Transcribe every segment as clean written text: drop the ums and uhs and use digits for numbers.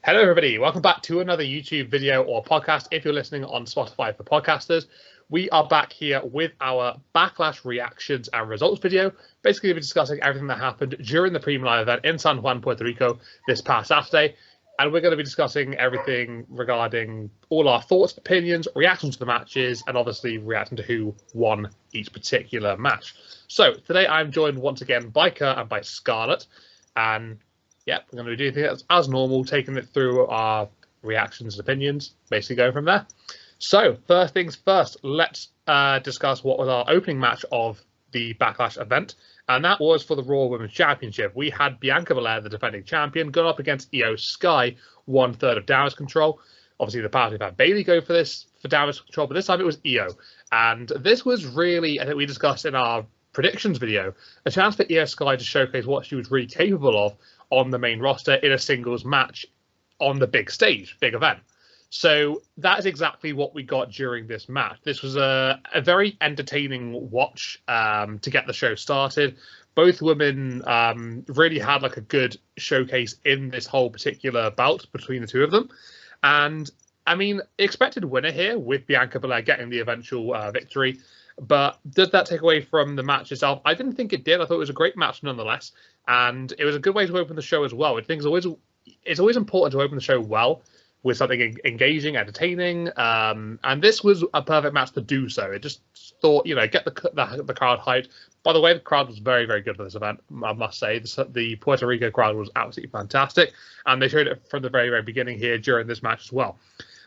Hello, everybody. Welcome back to another YouTube video or podcast. If you're listening on Spotify for podcasters, we are back here with our Backlash reactions and results video. Basically, we're discussing everything that happened during the premium event in San Juan, Puerto Rico this past Saturday. And we're going to be discussing everything regarding all our thoughts, opinions, reactions to the matches, and obviously reacting to who won each particular match. So today I'm joined once again by Kurt and by Scarlett. And yeah, we're going to do things as normal, taking it through our reactions and opinions, basically going from there. So first things first, let's discuss what was our opening match of the Backlash event. And that was for the Raw Women's Championship. We had Bianca Belair, the defending champion, going up against Io Sky, 1/3 of Damage Control. Obviously, the past we've had Bayley go for Damage Control, but this time it was Io. And this was really, I think we discussed in our predictions video, a chance for Io Sky to showcase what she was really capable of on the main roster in a singles match on the big stage, big event. So that is exactly what we got during this match. This was a very entertaining watch to get the show started. Both women really had like a good showcase in this whole particular bout between the two of them. And I mean, expected winner here with Bianca Belair getting the eventual victory. But did that take away from the match itself? I didn't think it did. I thought it was a great match nonetheless. And it was a good way to open the show as well. I think it's always important to open the show well with something engaging, entertaining. And this was a perfect match to do so. It just thought, get the crowd hyped. By the way, the crowd was very, very good for this event, I must say. The Puerto Rico crowd was absolutely fantastic. And they showed it from the very, very beginning here during this match as well.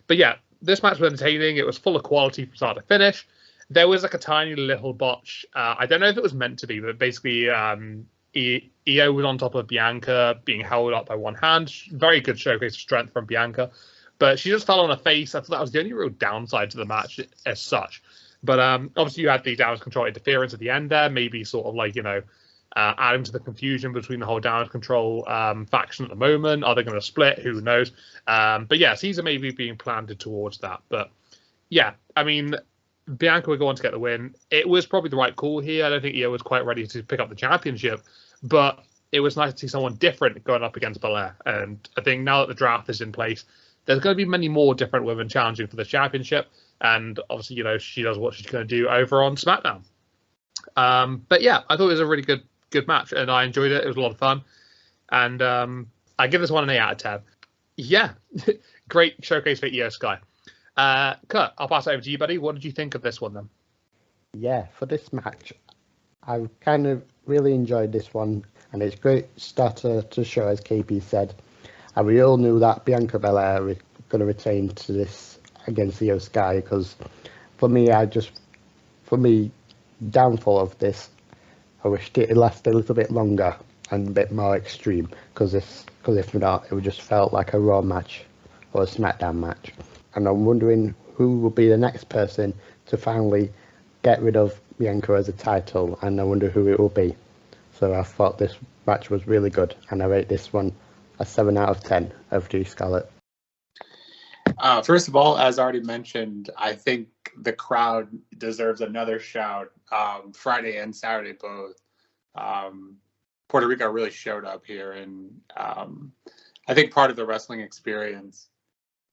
But yeah, this match was entertaining. It was full of quality from start to finish. There was like a tiny little botch. I don't know if it was meant to be, but basically Io was on top of Bianca, being held up by one hand. Very good showcase of strength from Bianca. But she just fell on her face. I thought that was the only real downside to the match as such. But obviously you had the Damage Control interference at the end there, maybe sort of like, adding to the confusion between the whole Damage Control faction at the moment. Are they going to split? Who knows? But yeah, Caesar maybe being planted towards that. But yeah, I mean, Bianca would go on to get the win. It was probably the right call here. I don't think Io was quite ready to pick up the championship, but it was nice to see someone different going up against Belair. And I think now that the draft is in place, there's going to be many more different women challenging for the championship. And obviously, she does what she's going to do over on SmackDown. But yeah, I thought it was a really good match, and I enjoyed it. It was a lot of fun. And I give this one an 8 out of 10. Yeah, great showcase for Io Sky. Kurt, I'll pass it over to you, buddy. What did you think of this one then? Yeah, for this match, I kind of really enjoyed this one, and it's great starter to show, as KP said. And we all knew that Bianca Belair was going to retain to this against Io Sky, because for me, downfall of this, I wished it lasted a little bit longer and a bit more extreme, because if not, it would just felt like a Raw match or a SmackDown match. And I'm wondering who will be the next person to finally get rid of Bianca as a title, and I wonder who it will be. So I thought this match was really good, and I rate this one a 7 out of 10 over to you, Scarlett. First of all, as already mentioned, I think the crowd deserves another shout. Friday and Saturday both. Puerto Rico really showed up here, and I think part of the wrestling experience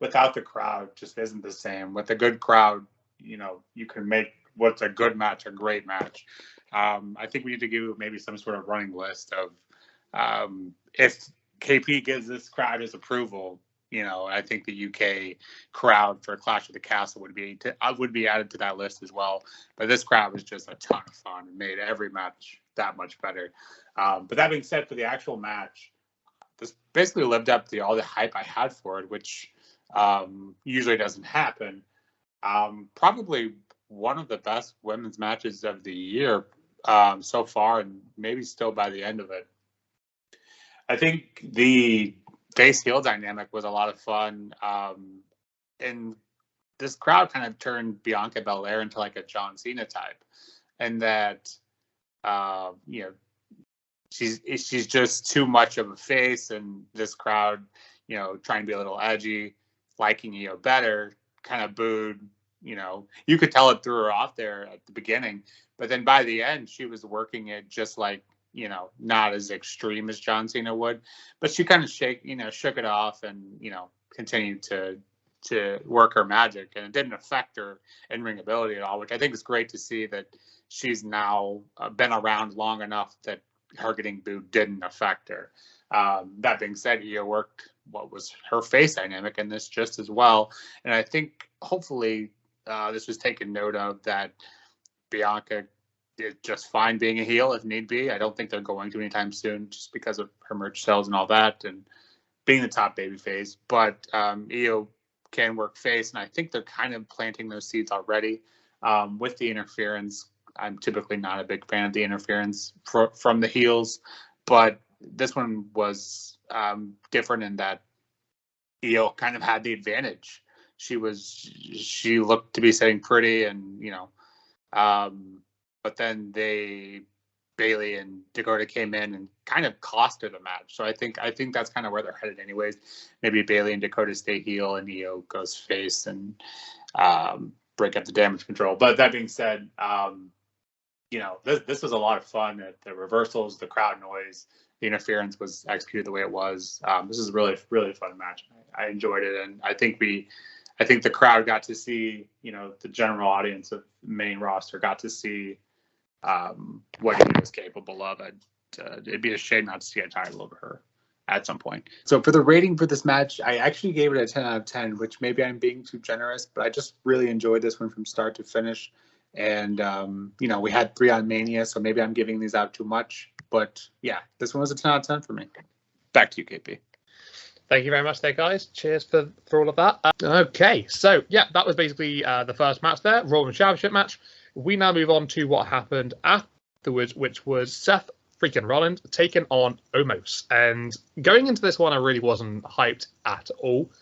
without the crowd just isn't the same. With a good crowd, you can make what's a good match a great match. I think we need to give maybe some sort of running list of if KP gives this crowd his approval, I think the UK crowd for Clash of the Castle would be added to that list as well. But this crowd was just a ton of fun and made every match that much better. But that being said, for the actual match, this basically lived up to all the hype I had for it, which usually doesn't happen. Probably one of the best women's matches of the year so far, and maybe still by the end of it. I think the face heel dynamic was a lot of fun, and this crowd kind of turned Bianca Belair into like a John Cena type, and that she's just too much of a face, and this crowd, trying to be a little edgy, liking Io better, kind of booed. You could tell it threw her off there at the beginning, but then by the end, she was working it just like not as extreme as John Cena would, but she kind of shook it off and, continued to work her magic, and it didn't affect her in-ring ability at all, which I think is great to see, that she's now been around long enough that her getting booed didn't affect her. That being said, Io worked what was her face dynamic in this just as well, and I think hopefully this was taken note of, that Bianca is just fine being a heel if need be. I don't think they're going to anytime soon, just because of her merch sales and all that, and being the top baby face. But Io can work face, and I think they're kind of planting those seeds already with the interference. I'm typically not a big fan of the interference from the heels, but this one was different in that Io kind of had the advantage. She looked to be sitting pretty, and but then Bayley and Dakota came in and kind of cost her the match. So I think that's kind of where they're headed anyways. Maybe Bayley and Dakota stay heel and Io goes face and break up the damage control. But that being said, this was a lot of fun. The reversals, the crowd noise, the interference was executed the way it was. This is a really, really fun match. I enjoyed it, and I think the crowd got to see, the general audience of main roster got to see what he was capable of. It'd be a shame not to see a title over her at some point. So for the rating for this match, I actually gave it a 10 out of 10, which maybe I'm being too generous, but I just really enjoyed this one from start to finish. And, we had 3 on Mania, so maybe I'm giving these out too much. But yeah, this one was a 10 out of 10 for me. Back to you, KP. Thank you very much there, guys. Cheers for all of that. Okay, so yeah, that was basically the first match there, Raw Women's Championship match. We now move on to what happened afterwards, which was Seth freaking Rollins taking on Omos. And going into this one, I really wasn't hyped at all.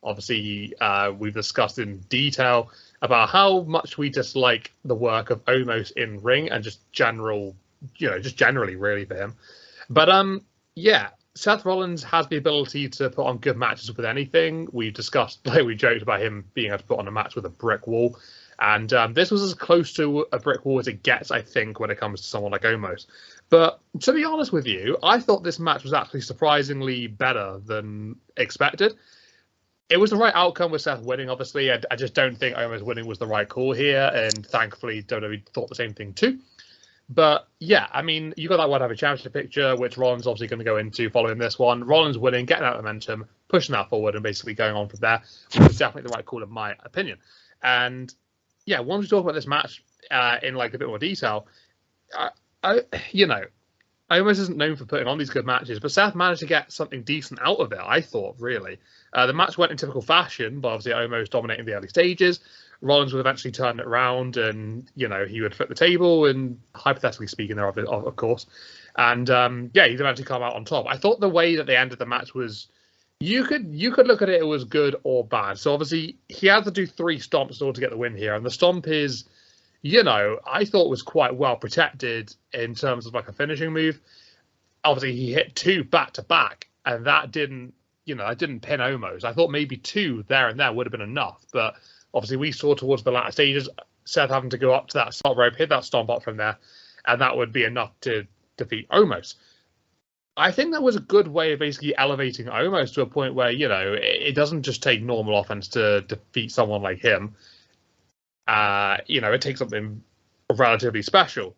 Obviously, we've discussed in detail about how much we dislike the work of Omos in ring and just generally really for him. But yeah, Seth Rollins has the ability to put on good matches with anything. We joked about him being able to put on a match with a brick wall. And this was as close to a brick wall as it gets, I think, when it comes to someone like Omos. But to be honest with you, I thought this match was actually surprisingly better than expected. It was the right outcome with Seth winning, obviously. I just don't think Omos winning was the right call here. And thankfully, WWE thought the same thing too. But yeah, I mean, you got that one have a championship picture, which Rollins obviously going to go into following this one. Rollins winning, getting that momentum, pushing that forward, and basically going on from there, which was definitely the right call in my opinion. And yeah, once we talk about this match in like a bit more detail, Omos isn't known for putting on these good matches, but Seth managed to get something decent out of it, I thought, really. The match went in typical fashion, but obviously Omos dominating the early stages. Rollins would eventually turn it around and, he would flip the table, and hypothetically speaking there, of course. And, he'd eventually come out on top. I thought the way that they ended the match was, you could look at it was good or bad. So obviously he had to do 3 stomps in order to get the win here. And the stomp is, I thought was quite well protected in terms of like a finishing move. Obviously he hit 2 back to back, and that didn't pin Omos. I thought maybe 2 there and there would have been enough, but obviously we saw towards the latter stages Seth having to go up to that top rope, hit that stomp up from there, and that would be enough to defeat Omos. I think that was a good way of basically elevating Omos to a point where, it doesn't just take normal offense to defeat someone like him. It takes something relatively special.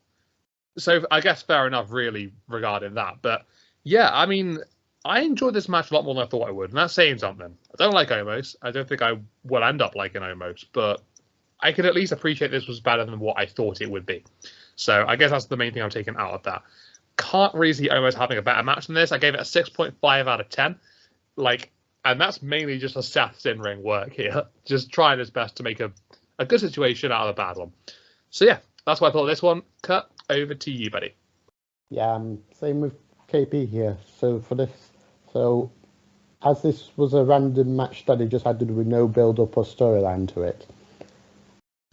So I guess fair enough, really, regarding that. But yeah, I mean, I enjoyed this match a lot more than I thought I would, and that's saying something. I don't like Omos. I don't think I will end up liking Omos, but I could at least appreciate this was better than what I thought it would be. So I guess that's the main thing I'm taking out of that. Can't really see Omos having a better match than this. I gave it a 6.5 out of 10. And that's mainly just a Seth's in-ring work here. Just trying his best to make a good situation out of a bad one. So yeah, that's what I thought of this one. Cut over to you, buddy. Yeah, same with KP here. So as this was a random match that he just had to do with no build-up or storyline to it,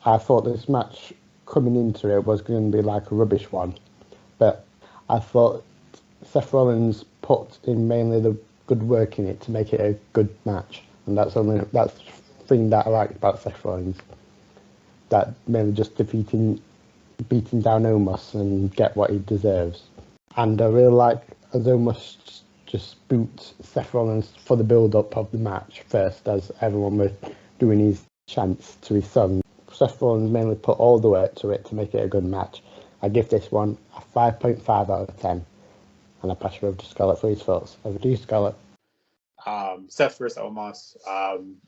I thought this match coming into it was going to be like a rubbish one. But I thought Seth Rollins put in mainly the good work in it to make it a good match. And that's the thing that I liked about Seth Rollins. That mainly just beating down Omos and get what he deserves. And I really like as almost just boot Seth Rollins for the build-up of the match first, as everyone was doing his chants to his song. Seth Rollins mainly put all the work to it to make it a good match. I give this one a 5.5 out of 10. And I pass you over to Scarlett for his thoughts. Over to you, Scarlett. Seth versus Omos.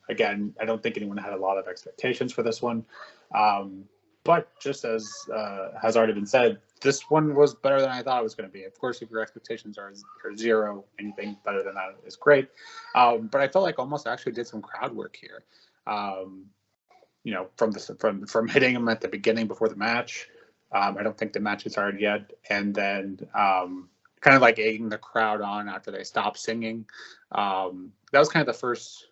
Again, I don't think anyone had a lot of expectations for this one. But just as has already been said, this one was better than I thought it was going to be. Of course, if your expectations are zero, anything better than that is great. But I felt like Omos actually did some crowd work here. From hitting him at the beginning before the match. I don't think the match is started yet. And then kind of like egging the crowd on after they stopped singing. That was kind of the first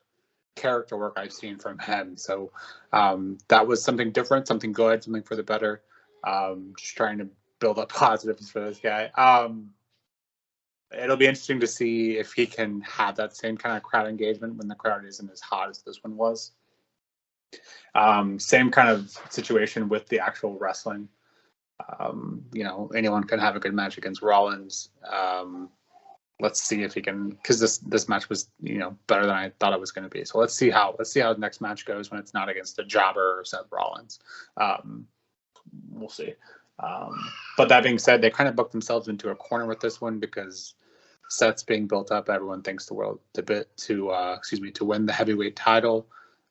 character work I've seen from him. So that was something different, something good, something for the better. Just trying to build up positives for this guy. It'll be interesting to see if he can have that same kind of crowd engagement when the crowd isn't as hot as this one was. Same kind of situation with the actual wrestling. Anyone can have a good match against Rollins. Let's see if he can, because this match was better than I thought it was going to be. So let's see how the next match goes when it's not against a jobber or Seth Rollins. We'll see. But that being said, they kind of booked themselves into a corner with this one because Seth's being built up. Everyone thinks the world to win the heavyweight title.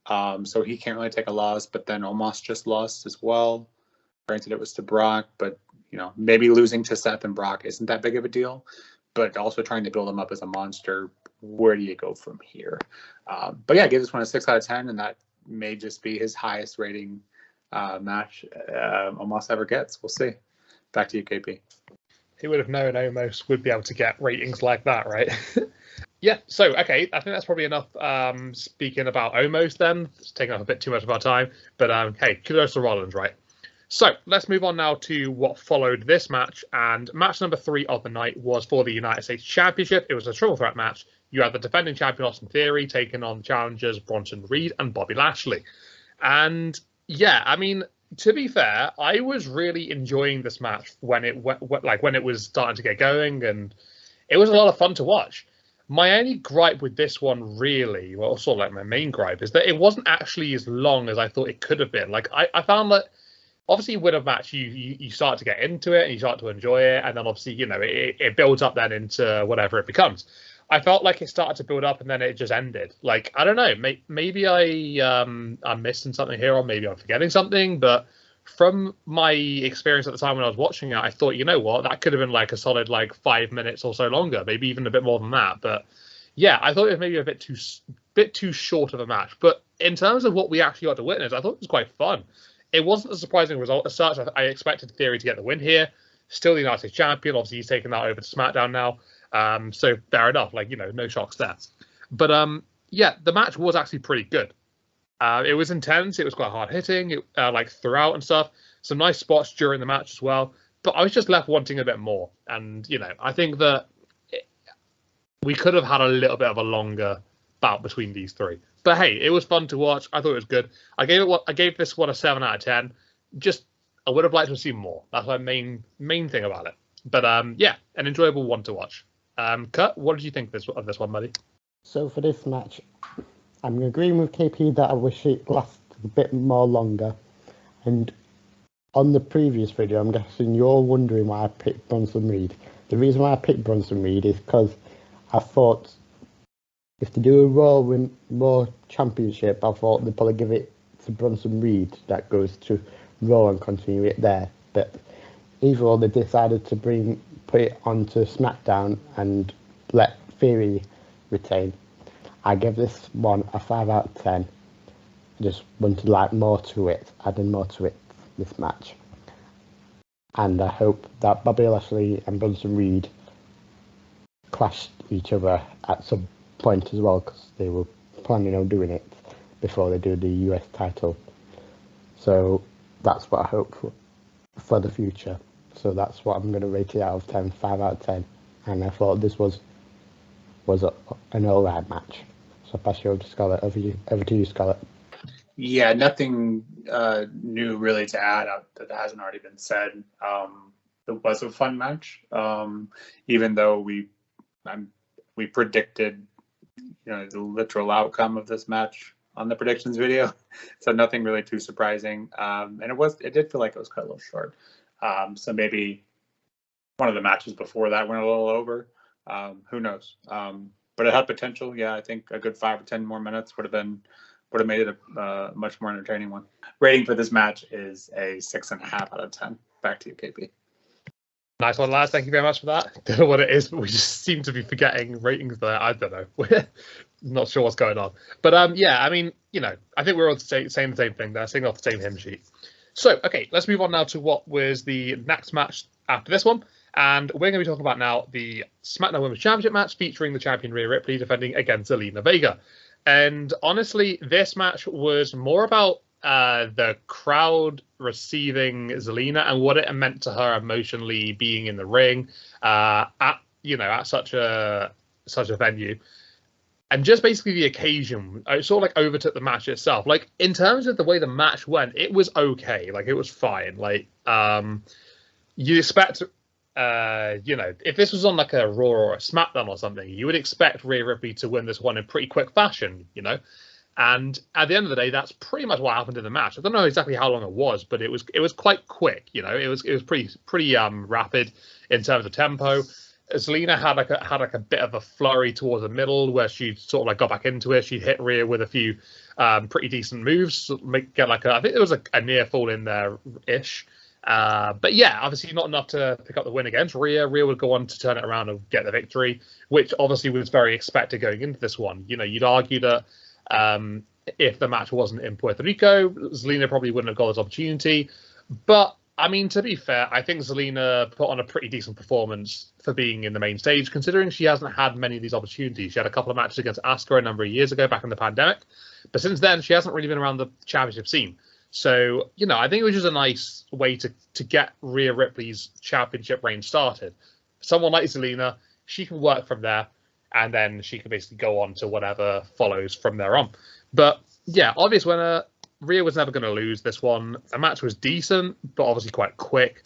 So he can't really take a loss. But then Omos just lost as well. Granted, it was to Brock, but maybe losing to Seth and Brock isn't that big of a deal. But also trying to build him up as a monster, where do you go from here? But yeah, I gave this one a 6 out of 10, and that may just be his highest rating match Omos ever gets. We'll see. Back to you, KP. Who would have known Omos would be able to get ratings like that, right? Yeah, so, okay, I think that's probably enough speaking about Omos then. It's taking up a bit too much of our time. But, hey, kudos to Rollins, right? So let's move on now to what followed this match. And match number 3 of the night was for the United States Championship. It was a triple threat match. You had the defending champion Austin Theory taking on the challengers Bronson Reed and Bobby Lashley. And yeah, I mean, to be fair, I was really enjoying this match when it was starting to get going, and it was a lot of fun to watch. My only gripe with this one, really, well, sort of like my main gripe, is that it wasn't actually as long as I thought it could have been. Like I found that. Obviously, you win a match, you start to get into it and you start to enjoy it, and then obviously, it builds up then into whatever it becomes. I felt like it started to build up and then it just ended. Like, I don't know, maybe I'm missing something here, or maybe I'm forgetting something, but from my experience at the time when I was watching it, I thought, you know what, that could have been like a solid 5 minutes or so longer, maybe even a bit more than that. But yeah, I thought it was maybe a bit too short of a match. But in terms of what we actually got to witness, I thought it was quite fun. It wasn't a surprising result as such. I expected Theory to get the win here. Still the United States champion. Obviously, he's taken that over to SmackDown now. So fair enough. No shocks there. But yeah, the match was actually pretty good. It was intense. It was quite hard hitting, throughout and stuff. Some nice spots during the match as well. But I was just left wanting a bit more. And I think that we could have had a little bit of a longer bout between these three. But hey, it was fun to watch. I thought it was good. I gave this one a 7 out of 10. Just I would have liked to see more. That's my main thing about it. But yeah, an enjoyable one to watch. Kurt, what did you think of this one, buddy? So for this match, I'm agreeing with KP that I wish it lasted a bit more longer. And on the previous video, I'm guessing you're wondering why I picked Bronson Reed. The reason why I picked Bronson Reed is because I thought if they do a Raw Championship, I thought they'd probably give it to Bronson Reed that goes to Raw and continue it there. But either or, they decided to put it onto SmackDown and let Theory retain. I give this one a 5 out of 10. I just wanted more to it, adding more to it this match. And I hope that Bobby Lashley and Bronson Reed clashed each other at some point as well, because they were planning on doing it before they do the US title. So that's what I hope for the future. So that's what I'm going to rate it out of 10, 5 out of 10. And I thought this was an alright match. So I'll pass you over to Scarlett. Over to you, Scarlett. Yeah, nothing new really to add that hasn't already been said. it was a fun match. Even though we predicted, the literal outcome of this match on the predictions video, so nothing really too surprising. And it did feel like it was cut a little short. So maybe one of the matches before that went a little over. Who knows? But it had potential. Yeah, I think a good 5 or 10 more minutes would have made it a much more entertaining one. Rating for this match is a 6.5 out of 10. Back to you, KP. Nice one, lads. Thank you very much for that. Don't know what it is, but we just seem to be forgetting ratings there. I don't know. We're not sure what's going on. But yeah, I mean, I think we're all saying the same thing there, singing off the same hymn sheet. So, okay, let's move on now to what was the next match after this one. And we're going to be talking about now the SmackDown Women's Championship match featuring the champion Rhea Ripley defending against Zelina Vega. And honestly, this match was more about the crowd receiving Zelina and what it meant to her emotionally being in the ring at such a venue. And just basically the occasion, it sort of like overtook the match itself. Like, in terms of the way the match went, it was okay. Like, it was fine. Like, you'd expect, if this was on like a Raw or a SmackDown or something, you would expect Rhea Ripley to win this one in pretty quick fashion, And at the end of the day, that's pretty much what happened in the match. I don't know exactly how long it was, but it was quite quick. It was pretty rapid in terms of tempo. Zelina had like a bit of a flurry towards the middle where she sort of like got back into it. She hit Rhea with a few pretty decent moves. I think it was a near fall in there ish. But yeah, obviously not enough to pick up the win against Rhea. Rhea would go on to turn it around and get the victory, which obviously was very expected going into this one. You'd argue that if the match wasn't in Puerto Rico, Zelina probably wouldn't have got this opportunity. But I mean, to be fair, I think Zelina put on a pretty decent performance for being in the main stage, considering she hasn't had many of these opportunities. She had a couple of matches against Asuka a number of years ago, back in the pandemic. But since then, she hasn't really been around the championship scene. So, I think it was just a nice way to get Rhea Ripley's championship reign started. Someone like Zelina, she can work from there, and then she can basically go on to whatever follows from there on. But yeah, obvious winner. Rhea was never going to lose this one. The match was decent, but obviously quite quick.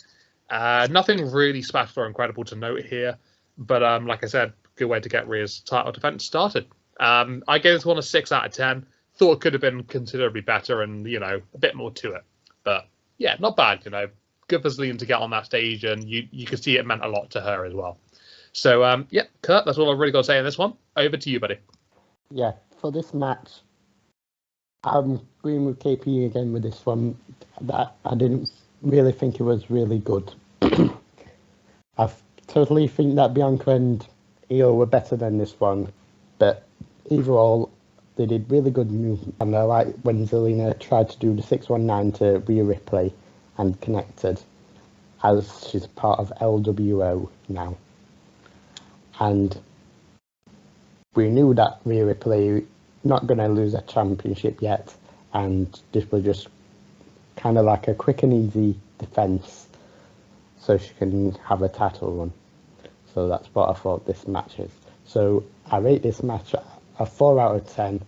Nothing really special or incredible to note here. But like I said, good way to get Rhea's title defense started. I gave this one a 6 out of 10. Thought it could have been considerably better and, a bit more to it. But yeah, not bad, Good for Zelina to get on that stage, and you could see it meant a lot to her as well. So, yeah, Kurt, that's all I've really got to say in this one. Over to you, buddy. Yeah, for this match, I'm agreeing with KP again with this one. That I didn't really think it was really good. I totally think that Bianca and Io were better than this one, but overall, they did really good moves. And I like when Zelina tried to do the 619 to Rhea Ripley and connected, as she's part of LWO now. And we knew that Rhea Ripley not going to lose a championship yet, and this was just kind of like a quick and easy defense so she can have a title run. So that's what I thought this match is. So I rate this match a 4 out of 10.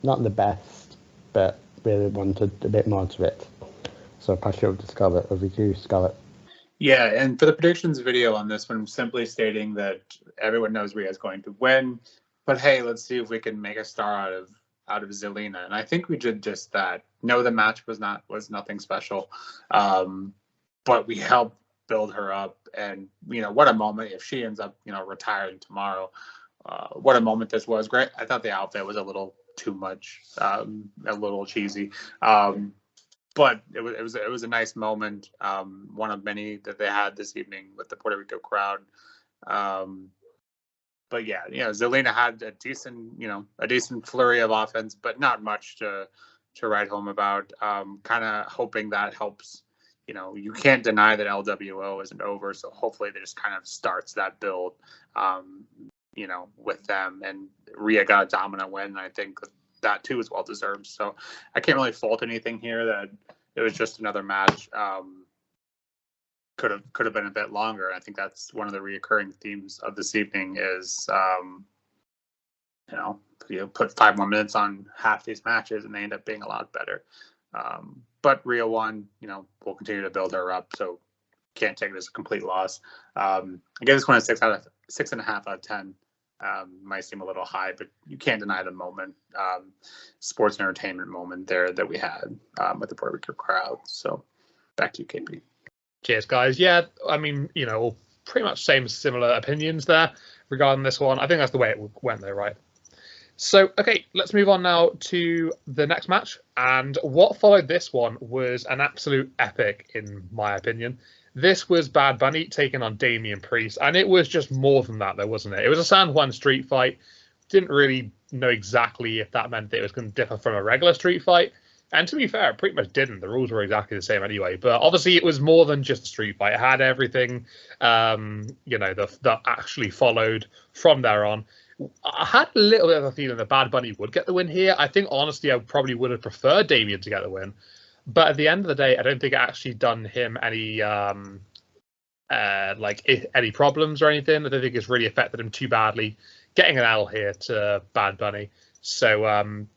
Not the best, but really wanted a bit more to it. So I'll pass you over to Scarlett. Over to you, Scarlett. Yeah, and for the predictions video on this one, I'm simply stating that everyone knows Rhea's going to win. But hey, let's see if we can make a star out of Zelina. And I think we did just that. No, the match was nothing special. But we helped build her up. And, what a moment if she ends up, retiring tomorrow. What a moment this was. Great. I thought the outfit was a little too much, a little cheesy. But it was a nice moment. One of many that they had this evening with the Puerto Rico crowd. But yeah, Zelina had a decent flurry of offense, but not much to write home about. Kind of hoping that helps. You can't deny that LWO isn't over, so hopefully they just kind of starts that build, with them. And Rhea got a dominant win, and I think that too is well deserved. So I can't really fault anything here. That it was just another match. Could have been a bit longer. I think that's one of the reoccurring themes of this evening is, put 5 more minutes on half these matches and they end up being a lot better. But Rhea won, we'll continue to build her up. So can't take it as a complete loss. I give this one a 6.5 out of 10. Might seem a little high, but you can't deny the moment, sports and entertainment moment there that we had with the Puerto Rico crowd. So back to you, KP. Cheers, guys. Yeah, I mean, pretty much similar opinions there regarding this one. I think that's the way it went though, right? So, okay, let's move on now to the next match. And what followed this one was an absolute epic, in my opinion. This was Bad Bunny taking on Damian Priest, and it was just more than that, though, wasn't it? It was a San Juan street fight. Didn't really know exactly if that meant that it was going to differ from a regular street fight. And to be fair, it pretty much didn't. The rules were exactly the same anyway. But obviously, it was more than just a street fight. It had everything, that actually followed from there on. I had a little bit of a feeling that Bad Bunny would get the win here. I think, honestly, I probably would have preferred Damian to get the win. But at the end of the day, I don't think it actually done him any any problems or anything. I don't think it's really affected him too badly getting an L here to Bad Bunny. So I'm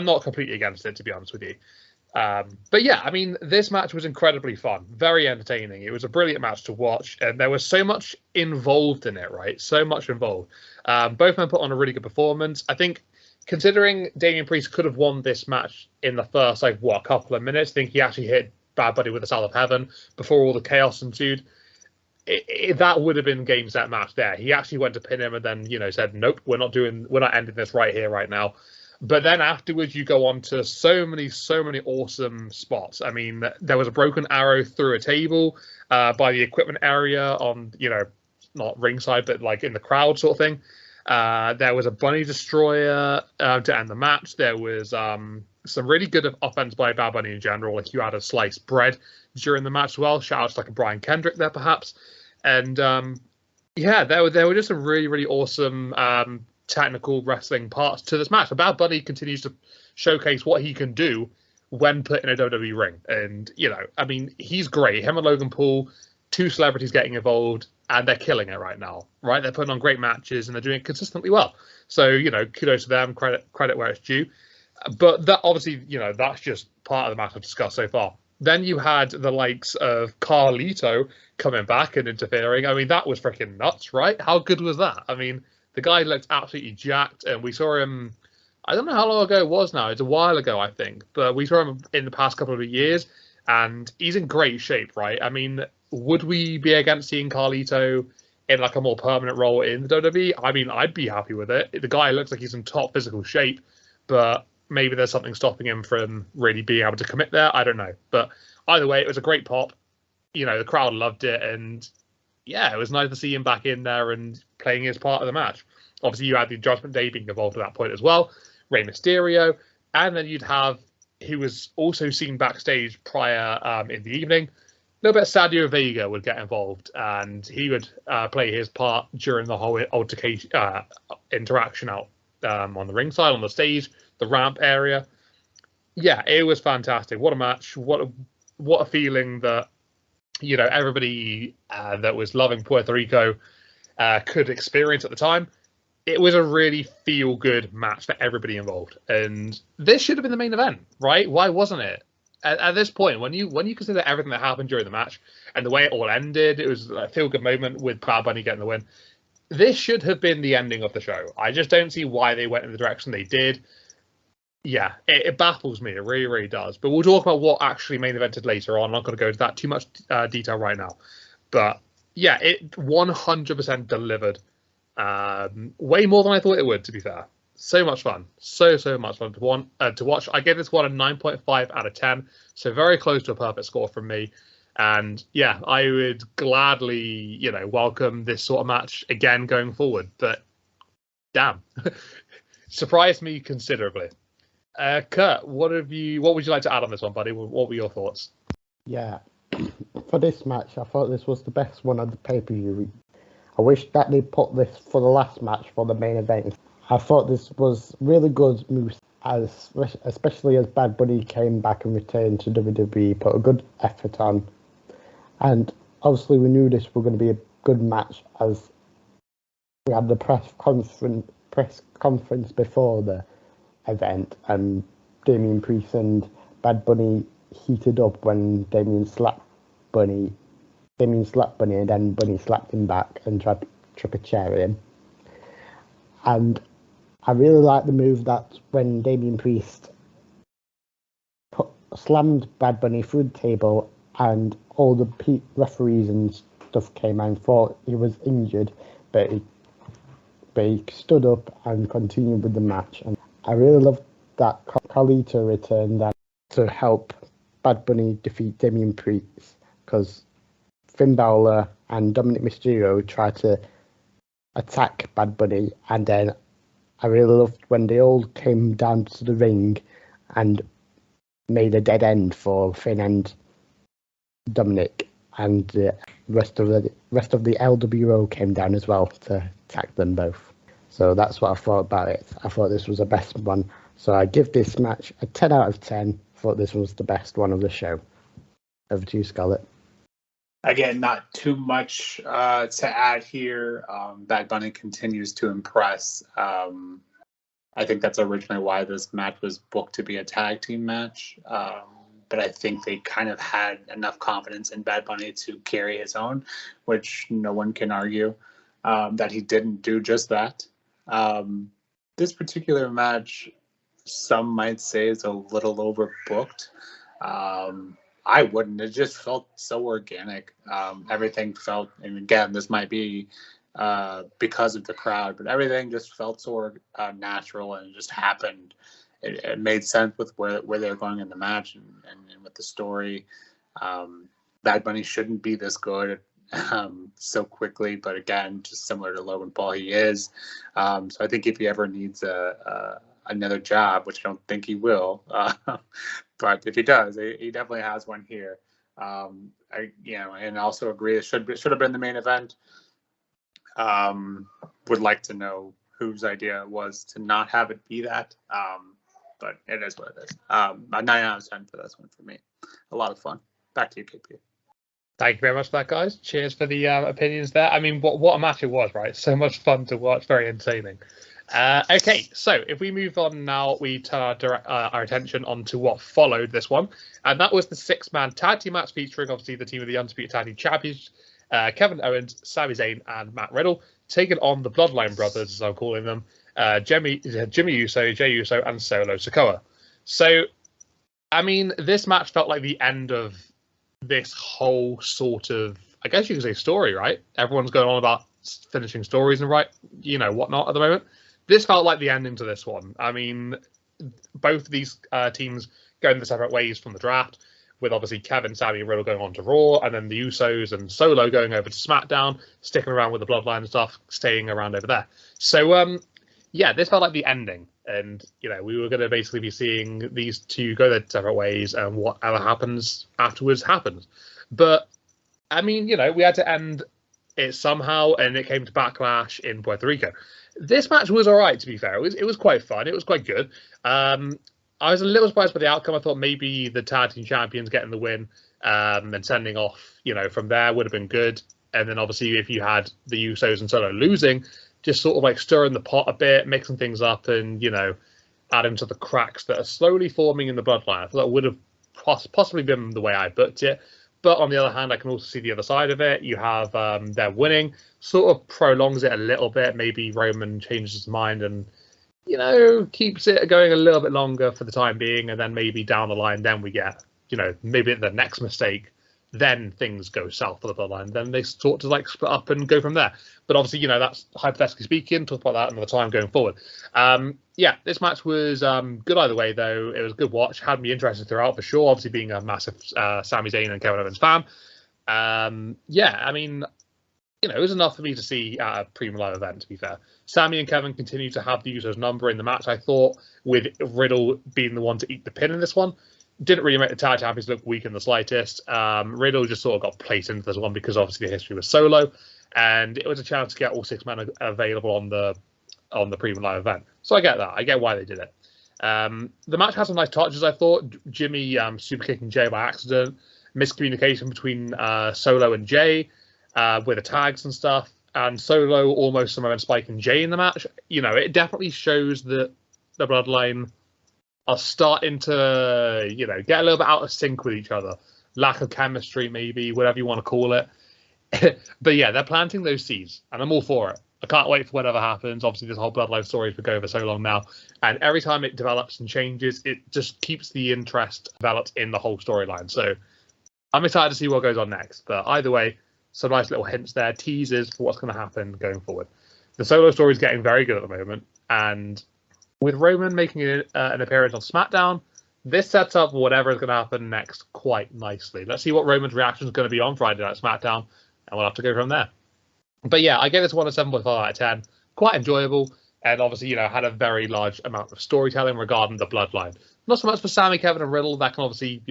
not completely against it, to be honest with you. But yeah, I mean, this match was incredibly fun, very entertaining. It was a brilliant match to watch, and there was so much involved in it, right? So much involved. Both men put on a really good performance. I think, considering Damian Priest could have won this match in the first, couple of minutes, I think he actually hit Bad Bunny with the South of Heaven before all the chaos ensued. That would have been game, set, match there. He actually went to pin him and then, said, nope, we're not ending this right here, right now. But then afterwards, you go on to so many awesome spots. I mean, there was a broken arrow through a table by the equipment area on, not ringside, but like in the crowd sort of thing. There was a bunny destroyer to end the match. There was some really good offense by Bad Bunny in general. Like, you had a sliced bread during the match as well. Shout out to like a Brian Kendrick there, perhaps. And there were just some really, really awesome technical wrestling parts to this match. Bad Bunny continues to showcase what he can do when put in a WWE ring. And, I mean, he's great. Him and Logan Paul, two celebrities getting involved, and they're killing it right now, right? They're putting on great matches and they're doing it consistently well. So, kudos to them, credit where it's due. But that obviously, that's just part of the match I've discussed so far. Then you had the likes of Carlito coming back and interfering. I mean, that was freaking nuts, right? How good was that? I mean, the guy looked absolutely jacked, and we saw him, I don't know how long ago it was now. It's a while ago, I think. But we saw him in the past couple of years, and he's in great shape, right? I mean, would we be against seeing Carlito in like a more permanent role in the WWE? I mean, I'd be happy with it. The guy looks like he's in top physical shape, but maybe there's something stopping him from really being able to commit there. I don't know. But either way, it was a great pop. The crowd loved it, and yeah, it was nice to see him back in there and playing his part of the match. Obviously, you had the Judgment Day being involved at that point as well, Rey Mysterio, and then you'd have, who was also seen backstage prior in the evening, a little bit of Sadio Vega would get involved, and he would play his part during the whole altercation, interaction out on the ringside, on the stage, the ramp area. Yeah, it was fantastic. What a match. What a feeling that, everybody that was loving Puerto Rico could experience at the time. It was a really feel-good match for everybody involved. And this should have been the main event, right? Why wasn't it? At this point, when you consider everything that happened during the match and the way it all ended, it was a feel-good moment with Bad Bunny getting the win. This should have been the ending of the show. I just don't see why they went in the direction they did. Yeah, it baffles me. It really, really does. But we'll talk about what actually main evented later on. I'm not going to go into that too much detail right now. But yeah, it 100% delivered. Way more than I thought it would, to be fair. So much fun. So much fun to watch. I gave this one a 9.5 out of 10. So very close to a perfect score from me. And yeah, I would gladly, welcome this sort of match again going forward. But damn, surprised me considerably. Kurt, what would you like to add on this one, buddy? What were your thoughts? Yeah, for this match, I thought this was the best one of the pay-per-view. I wish that they put this for the last match for the main event. I thought this was really good moves, especially as Bad Bunny came back and returned to WWE, put a good effort on. And obviously we knew this was going to be a good match, as we had the press conference before the event, and Damian Priest and Bad Bunny heated up when Damian slapped Bunny Damien slapped Bunny, and then Bunny slapped him back and tried to chuck a chair at him. And I really like the move that when Damien Priest slammed Bad Bunny through the table, and all the referees and stuff came out and thought he was injured, but he stood up and continued with the match. And I really loved that Carlito returned to help Bad Bunny defeat Damien Priest, because Finn Balor and Dominic Mysterio tried to attack Bad Bunny, and then I really loved when they all came down to the ring and made a dead end for Finn and Dominic, and the rest of the LWO came down as well to attack them both. So that's what I thought about it. I thought this was the best one. So I give this match a 10 out of 10. Thought this was the best one of the show. Over to you, Scarlett. Again, not too much to add here. Bad Bunny continues to impress. I think that's originally why this match was booked to be a tag team match. But I think they kind of had enough confidence in Bad Bunny to carry his own, which no one can argue that he didn't do just that. This particular match, some might say, is a little overbooked. I wouldn't. It just felt so organic. Everything felt, and again, this might be because of the crowd, but everything just felt so natural, and it just happened. It made sense with where they're going in the match and with the story. Bad Bunny shouldn't be this good so quickly, but again, just similar to Logan Paul, he is. So I think if he ever needs another job, which I don't think he will, but if he does, he definitely has one here. And also agree it should have been the main event. Would like to know whose idea it was to not have it be that. But it is what it is. A 9 out of 10 for this one for me. A lot of fun. Back to you, KP. Thank you very much for that, guys. Cheers for the opinions there. I mean, what a match it was, right? So much fun to watch. Very entertaining. Okay, so if we move on now, we turn our attention onto what followed this one. And that was the 6-man tag team match featuring, obviously, the team of the Undisputed Tag Team Champions, Kevin Owens, Sami Zayn, and Matt Riddle, taking on the Bloodline Brothers, as I'm calling them, Jimmy Uso, Jey Uso, and Solo Sikoa. So, I mean, this match felt like the end of this whole sort of, I guess you could say, story, right? Everyone's going on about finishing stories and whatnot at the moment. This felt like the ending to this one. I mean, both of these teams going their separate ways from the draft, with obviously Kevin, Sami, and Riddle going on to Raw, and then the Usos and Solo going over to SmackDown, sticking around with the Bloodline and stuff, staying around over there. So, this felt like the ending. And, we were going to basically be seeing these two go their separate ways, and whatever happens afterwards happens. But, I mean, we had to end it somehow, and it came to Backlash in Puerto Rico. This match was all right, to be fair. It was quite fun. It was quite good. I was a little surprised by the outcome. I thought maybe the tag team champions getting the win and sending off, from there would have been good. And then obviously if you had the Usos and Solo losing, just sort of like stirring the pot a bit, mixing things up, and adding to the cracks that are slowly forming in the Bloodline. I thought that would have possibly been the way I booked it. But on the other hand, I can also see the other side of it. You have their winning, sort of prolongs it a little bit. Maybe Roman changes his mind and, keeps it going a little bit longer for the time being. And then maybe down the line, then we get, maybe the next mistake, then things go south for the Bloodline. Then they sort of split up and go from there. But obviously, that's hypothetically speaking. Talk about that another time going forward. This match was good either way, though. It was a good watch. Had me interested throughout for sure. Obviously, being a massive Sami Zayn and Kevin Owens fan. I mean, it was enough for me to see at a premium live event, to be fair. Sami and Kevin continue to have the Usos number in the match, I thought, with Riddle being the one to eat the pin in this one. Didn't really make the tag champions look weak in the slightest. Riddle just sort of got placed into this one because obviously the history was Solo, and it was a chance to get all 6 men available on the premium live event. So I get that. I get why they did it. The match had some nice touches, I thought. Jimmy super kicking Jay by accident, miscommunication between Solo and Jay with the tags and stuff, and Solo almost somehow spiking Jay in the match. It definitely shows that the Bloodline are starting to, get a little bit out of sync with each other. Lack of chemistry, maybe, whatever you want to call it. But yeah, they're planting those seeds, and I'm all for it. I can't wait for whatever happens. Obviously, this whole Bloodline story has been going for so long now, and every time it develops and changes, it just keeps the interest developed in the whole storyline. So I'm excited to see what goes on next. But either way, some nice little hints there, teasers for what's going to happen going forward. The solo story is getting very good at the moment, and with Roman making an appearance on SmackDown, this sets up whatever is going to happen next quite nicely. Let's see what Roman's reaction is going to be on Friday Night SmackDown, and we'll have to go from there. But yeah, I gave this one a 7.5 out of 10. Quite enjoyable, and obviously, had a very large amount of storytelling regarding the bloodline. Not so much for Sammy, Kevin, and Riddle. That can obviously,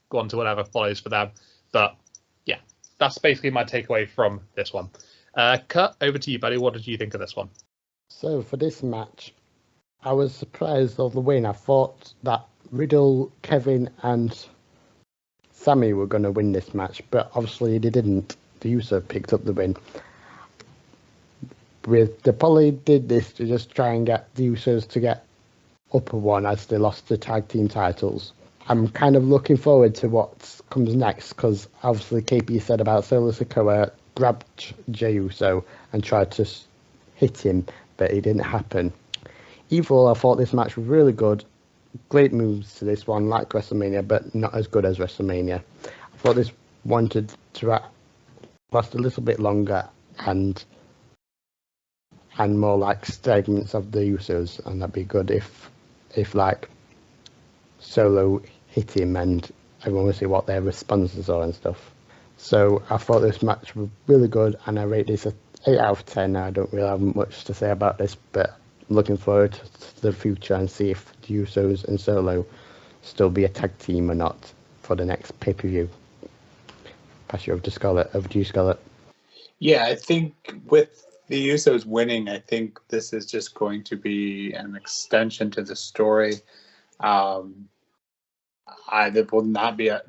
go on to whatever follows for them. But yeah, that's basically my takeaway from this one. Kurt, over to you, buddy. What did you think of this one? So for this match, I was surprised of the win. I thought that Riddle, Kevin, and Sammy were going to win this match, but obviously they didn't. The Uso picked up the win. They probably did this to just try and get the Usos to get upper one as they lost the tag team titles. I'm kind of looking forward to what comes next, because obviously KP said about Solo Sikoa grabbed Jey Uso and tried to hit him, but it didn't happen. Evil, I thought this match was really good. Great moves to this one, like WrestleMania, but not as good as WrestleMania. I thought this wanted to last a little bit longer and more like segments of the Usos, and that'd be good if like Solo hit him and everyone would see what their responses are and stuff. So I thought this match was really good, and I rate this a 8 out of 10. I don't really have much to say about this, but I'm looking forward to the future and see if the Usos and Solo still be a tag team or not for the next pay-per-view. Pass you over to Scarlett. Over to you, Scarlett. Yeah, I think with the Usos winning, I think this is just going to be an extension to the story. This will not be a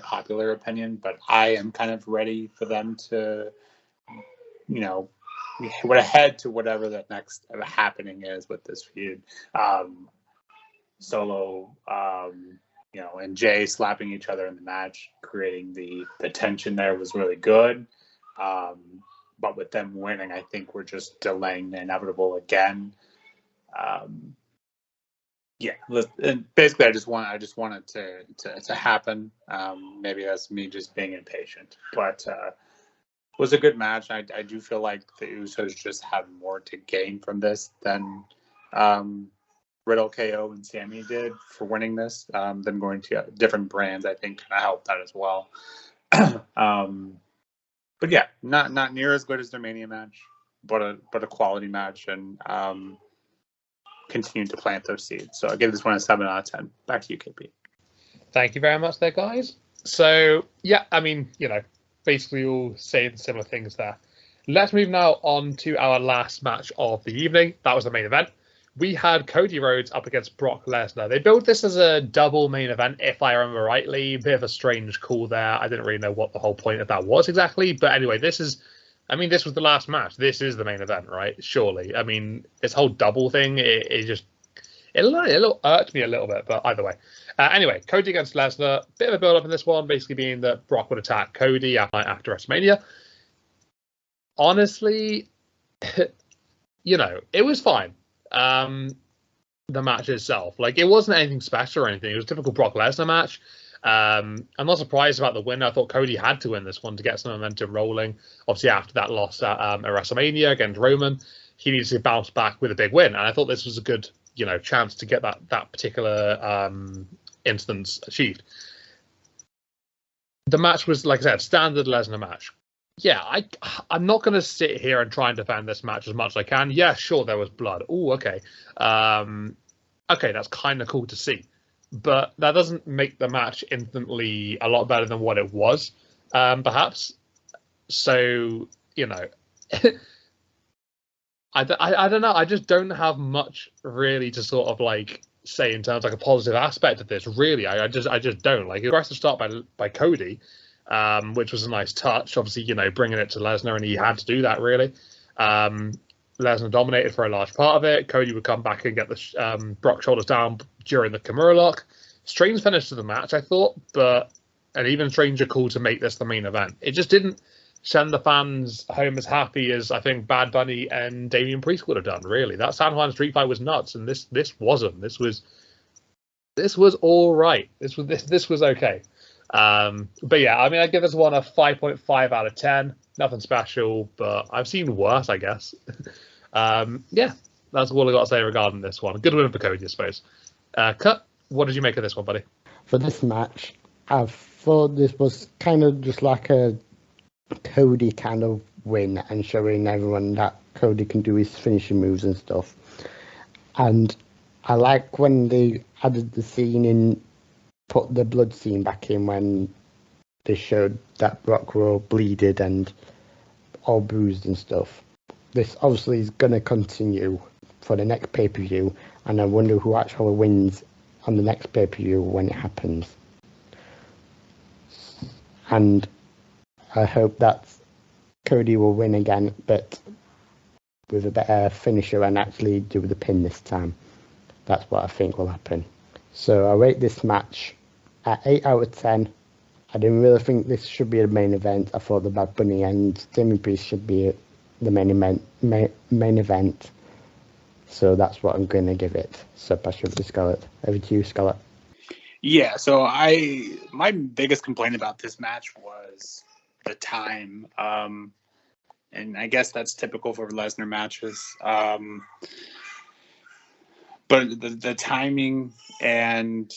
popular opinion, but I am kind of ready for them to, head to whatever the next happening is with this feud. Solo, and Jay slapping each other in the match, creating the tension there was really good. But with them winning, I think we're just delaying the inevitable again. And basically, I just wanted to happen. Maybe that's me just being impatient, but it was a good match. I do feel like the Usos just have more to gain from this than Riddle, KO, and Sammy did for winning this. Them going to different brands, I think, kind of helped that as well. But yeah, not near as good as their Mania match, but a quality match, and continued to plant those seeds. So I give this one a 7 out of 10. Back to you, KP. Thank you very much there, guys. So yeah, basically all saying similar things there. Let's move now on to our last match of the evening. That was the main event. We had Cody Rhodes up against Brock Lesnar. They built this as a double main event, if I remember rightly. A bit of a strange call there. I didn't really know what the whole point of that was exactly. But anyway, this was the last match. This is the main event, right? Surely. This whole double thing, it irked me a little bit, but either way. Anyway, Cody against Lesnar. Bit of a build-up in this one, basically being that Brock would attack Cody after WrestleMania. Honestly, it was fine. The match itself, it wasn't anything special or anything. It was a typical Brock Lesnar match. I'm not surprised about the win. I thought Cody had to win this one to get some momentum rolling. Obviously, after that loss at WrestleMania against Roman, he needs to bounce back with a big win. And I thought this was a good, chance to get that particular instance achieved. The match was, like I said, standard Lesnar match. Yeah, I'm not going to sit here and try and defend this match as much as I can. Yeah, sure, there was blood. Oh, okay. Okay, that's kind of cool to see. But that doesn't make the match instantly a lot better than what it was, perhaps. So, I don't know. I just don't have much really to sort of say in terms of a positive aspect of this. Really, I just don't. Aggressive start by Cody. Which was a nice touch. Obviously, bringing it to Lesnar, and he had to do that, really. Lesnar dominated for a large part of it. Cody would come back and get the Brock shoulders down during the Kimura lock. Strange finish to the match, I thought, but an even stranger call to make this the main event. It just didn't send the fans home as happy as I think Bad Bunny and Damian Priest would have done. Really, that San Juan street fight was nuts, and this wasn't. This was all right. This was okay. But yeah, I mean, I give this one a 5.5 out of 10. Nothing special, but I've seen worse, I guess. Yeah, that's all I got to say regarding this one. Good win for Cody, I suppose. Cut, what did you make of this one, buddy? For this match, I thought this was kind of just like a Cody kind of win and showing everyone that Cody can do his finishing moves and stuff. And I like when they added the scene in, put the blood scene back in when they showed that Brock were all bleeded and all bruised and stuff. This obviously is going to continue for the next pay-per-view, and I wonder who actually wins on the next pay-per-view when it happens. And I hope that Cody will win again, but with a better finisher and actually do the pin this time. That's what I think will happen. So I rate this match at 8 out of 10. I didn't really think this should be a main event. I thought the Bad Bunny and Damian Priest should be the main event. So that's what I'm going to give it. So pass over to Scarlett. Over to you, Scarlett. Yeah, so my biggest complaint about this match was the time. And I guess that's typical for Lesnar matches. But the timing, and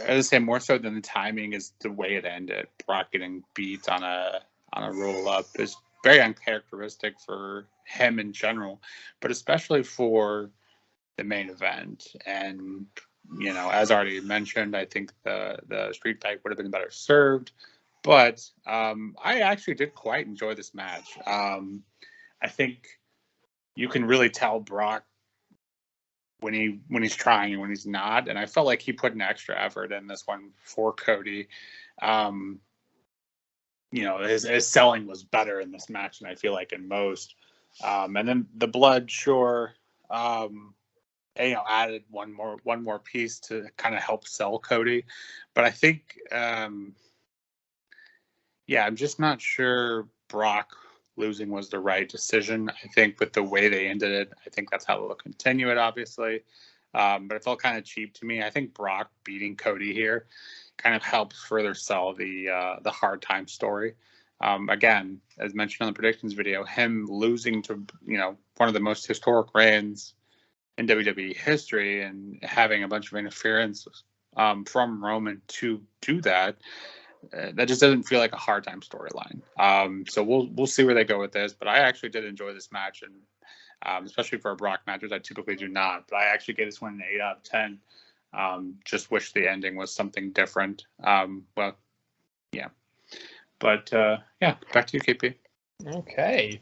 I would say more so than the timing, is the way it ended. Brock getting beat on a roll up is very uncharacteristic for him in general, but especially for the main event. And as already mentioned, I think the street fight would have been better served. But I actually did quite enjoy this match. I think you can really tell Brock when he's trying and when he's not, and I felt like he put an extra effort in this one for Cody. His selling was better in this match than I feel like in most. And then the blood, sure, added one more piece to kind of help sell Cody, but I think, I'm just not sure Brock losing was the right decision. I think with the way they ended it, I think that's how they'll continue it, obviously. But it felt kind of cheap to me. I think Brock beating Cody here kind of helps further sell the hard time story. Again, as mentioned on the predictions video, him losing to one of the most historic reigns in WWE history and having a bunch of interference from Roman to do that. That just doesn't feel like a hard time storyline. So we'll see where they go with this. But I actually did enjoy this match, and especially for a Brock match, which I typically do not. But I actually gave this one an 8 out of 10. Just wish the ending was something different. But back to you, KP. Okay.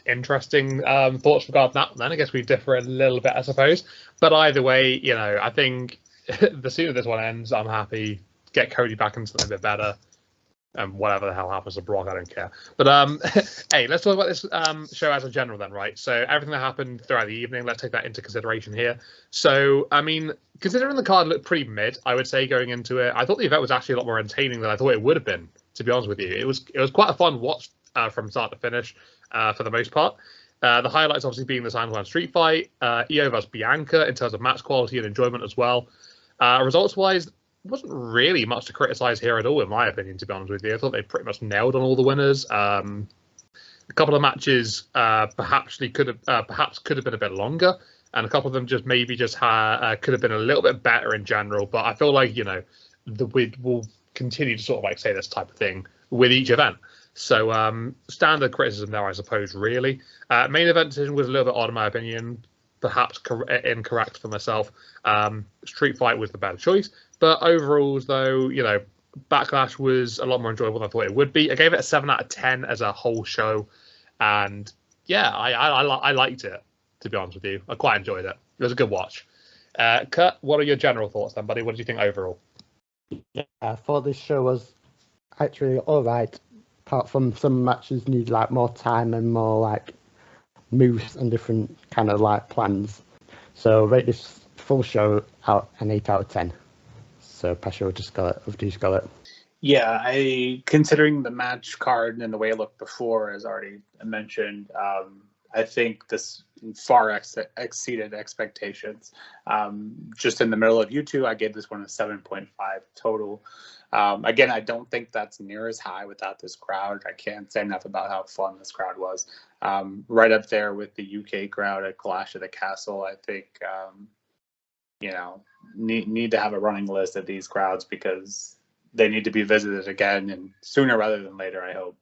Interesting thoughts regarding that. Then I guess we differ a little bit, I suppose. But either way, I think the sooner this one ends, I'm happy. Get Cody back into something a bit better, and whatever the hell happens to Brock, I don't care. But hey, let's talk about this show as a general then, right? So everything that happened throughout the evening, let's take that into consideration here. So I mean, considering the card looked pretty mid, I would say going into it, I thought the event was actually a lot more entertaining than I thought it would have been. To be honest with you, it was quite a fun watch from start to finish for the most part. The highlights obviously being the San Juan street fight, Io versus Bianca in terms of match quality and enjoyment as well. Results wise, wasn't really much to criticize here at all, in my opinion, to be honest with you. I thought they pretty much nailed on all the winners. A couple of matches perhaps could have been a bit longer, and a couple of them could have been a little bit better in general. But I feel like we'll continue to sort of like say this type of thing with each event. So standard criticism there, I suppose. Really, main event decision was a little bit odd in my opinion. Perhaps incorrect for myself. Street fight was the better choice. But overall, though, Backlash was a lot more enjoyable than I thought it would be. I gave it a 7 out of 10 as a whole show. And yeah, I liked it, to be honest with you. I quite enjoyed it. It was a good watch. Kurt, what are your general thoughts then, buddy? What did you think overall? Yeah, I thought this show was actually all right. Apart from some matches need like more time and more like moves and different kind of like plans. So rate this full show out an 8 out of 10. So pass you over to Scarlett. Yeah, considering the match card and the way it looked before, as already mentioned, I think this far exceeded expectations. Just in the middle of you two, I gave this one a 7.5 total. Again, I don't think that's near as high without this crowd. I can't say enough about how fun this crowd was. Right up there with the UK crowd at Clash of the Castle. I think, need to have a running list of these crowds because they need to be visited again, and sooner rather than later, I hope.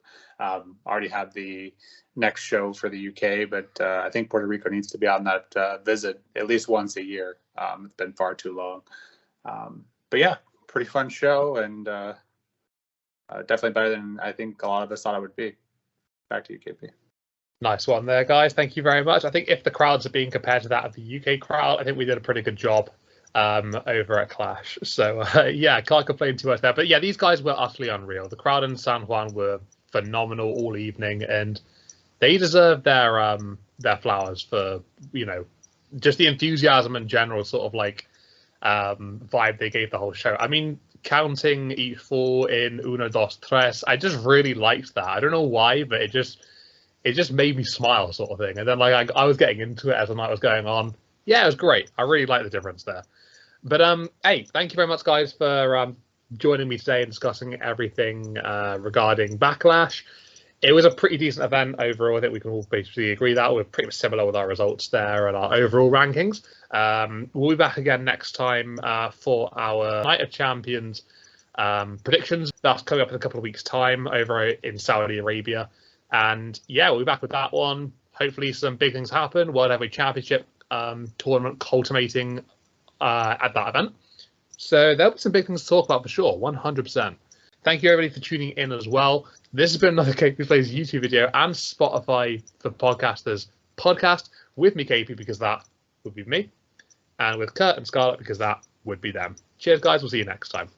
Already have the next show for the UK, but I think Puerto Rico needs to be on that visit at least once a year. It's been far too long. But yeah, pretty fun show, and definitely better than I think a lot of us thought it would be. Back to you, KP. Nice one there, guys. Thank you very much. I think if the crowds are being compared to that of the UK crowd, I think we did a pretty good job over at Clash. So yeah, can't complain too much there. But yeah, these guys were utterly unreal. The crowd in San Juan were phenomenal all evening, and they deserve their flowers for just the enthusiasm and general sort of like vibe they gave the whole show. I mean, counting each four in uno dos tres, I just really liked that. I don't know why, but it just made me smile, sort of thing. And then like I was getting into it as the night was going on. Yeah, it was great. I really like the difference there. But hey, thank you very much, guys, for joining me today and discussing everything regarding Backlash. It was a pretty decent event overall. I think we can all basically agree that we're pretty much similar with our results there and our overall rankings. We'll be back again next time for our Night of Champions predictions. That's coming up in a couple of weeks' time over in Saudi Arabia. And yeah, we'll be back with that one. Hopefully some big things happen. World Heavyweight Championship tournament culminating at that event. So there'll be some big things to talk about for sure, 100%. Thank you everybody for tuning in as well. This has been another KP Plays YouTube video and Spotify for Podcasters podcast with me, KP, because that would be me, and with Kurt and Scarlett because that would be them. Cheers, guys. We'll see you next time.